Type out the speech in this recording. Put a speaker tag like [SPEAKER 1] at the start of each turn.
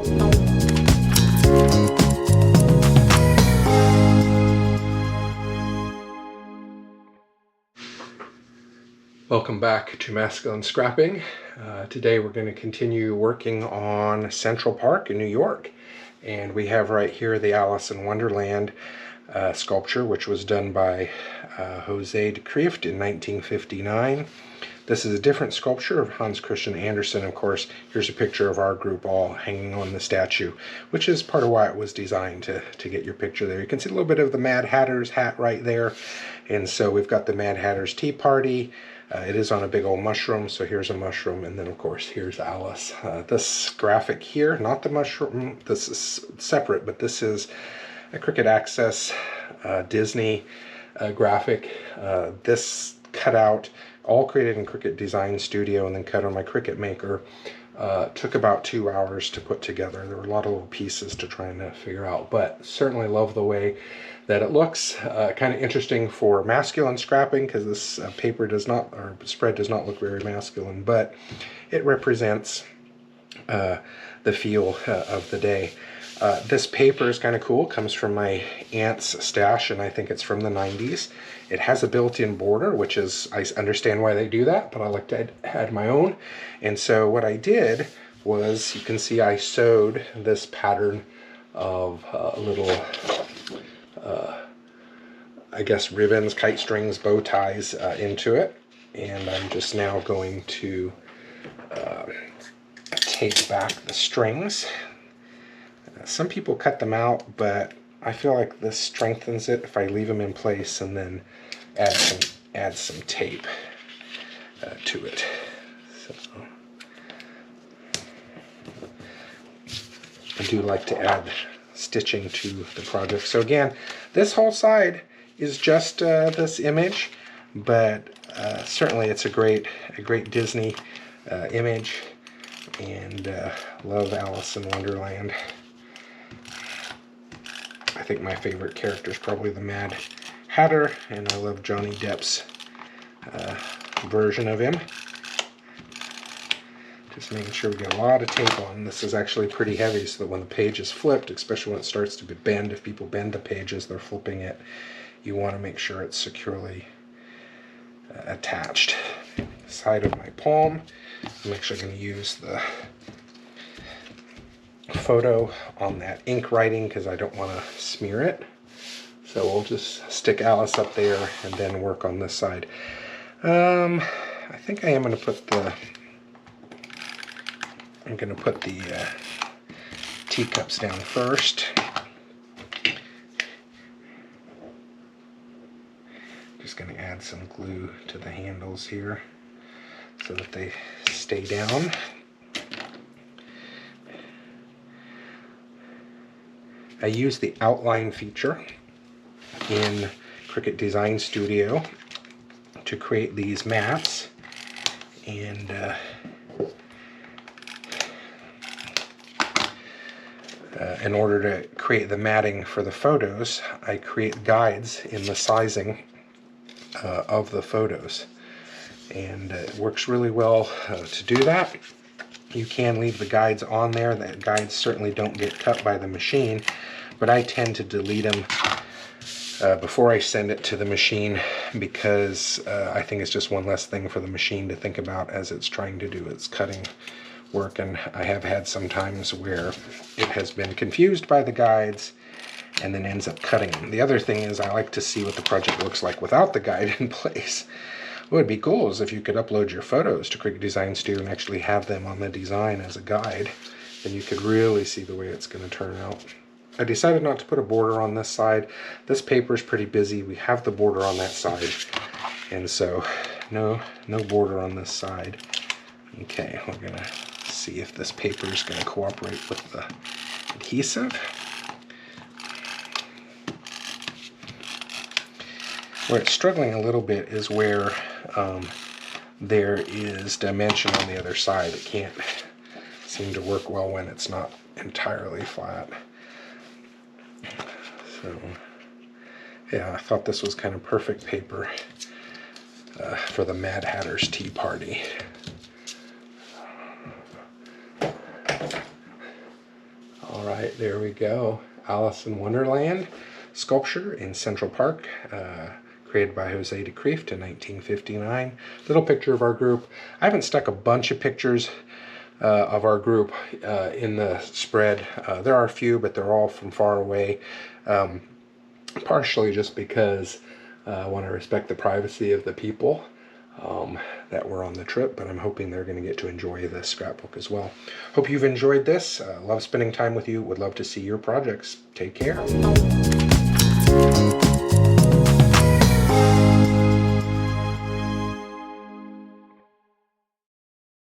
[SPEAKER 1] Welcome back to Masculine Scrapping. Today we're going to continue working on Central Park in New York. And we have right here the Alice in Wonderland sculpture, which was done by Jose de Kreeft in 1959. This is a different sculpture of Hans Christian Andersen, of course. Here's a picture of our group all hanging on the statue, which is part of why it was designed to get your picture there. You can see a little bit of the Mad Hatter's hat right there. And so we've got the Mad Hatter's Tea Party. It is on a big old mushroom, so here's a mushroom, and then of course here's Alice. This graphic here, not the mushroom, this is separate, but this is a Cricut Access Disney graphic. This cutout, all created in Cricut Design Studio and then cut on my Cricut Maker. Took about 2 hours to put together. There were a lot of little pieces to try and figure out, but certainly love the way that it looks. Kind of interesting for masculine scrapping because this paper does not, or spread does not look very masculine, but it represents the feel of the day. This paper is kind of cool. Comes from my aunt's stash, and I think it's from the 90s. It has a built-in border, which is, I understand why they do that, but I like to add my own. And so what I did was, you can see I sewed this pattern of little, I guess, ribbons, kite strings, bow ties into it. And I'm just now going to take back the strings. Some people cut them out, but I feel like this strengthens it if I leave them in place and then add some tape to it. So I do like to add stitching to the project. So again, this whole side is just this image, but certainly it's a great Disney image, and love Alice in Wonderland. I think my favorite character is probably the Mad Hatter, and I love Johnny Depp's version of him. Just making sure we get a lot of tape on. This is actually pretty heavy, so that when the page is flipped, especially when it starts to bend, if people bend the page as they're flipping it, you want to make sure it's securely attached. Side of my palm. I'm actually going to use the photo on that ink writing because I don't want to smear it. So we'll just stick Alice up there and then work on this side. I think I am going to put the teacups down first. Just going to add some glue to the handles here so that they stay down. I use the outline feature in Cricut Design Studio to create these mats, and in order to create the matting for the photos, I create guides in the sizing of the photos, and it works really well to do that. You can leave the guides on there. The guides certainly don't get cut by the machine, but I tend to delete them before I send it to the machine because I think it's just one less thing for the machine to think about as it's trying to do its cutting work. And I have had some times where it has been confused by the guides and then ends up cutting them. The other thing is I like to see what the project looks like without the guide in place. What would be cool is if you could upload your photos to Cricut Design Studio and actually have them on the design as a guide, then you could really see the way it's going to turn out. I decided not to put a border on this side. This paper is pretty busy. We have the border on that side, and so no border on this side. Okay, we're going to see if this paper is going to cooperate with the adhesive. Where it's struggling a little bit is where there is dimension on the other side. It can't seem to work well when it's not entirely flat. So yeah, I thought this was kind of perfect paper for the Mad Hatter's Tea Party. All right, there we go. Alice in Wonderland sculpture in Central Park, created by Jose de Kreeft in 1959. Little picture of our group. I haven't stuck a bunch of pictures of our group in the spread. There are a few, but they're all from far away, partially just because I want to respect the privacy of the people that were on the trip, but I'm hoping they're going to get to enjoy this scrapbook as well. Hope you've enjoyed this. Love spending time with you. Would love to see your projects. Take care.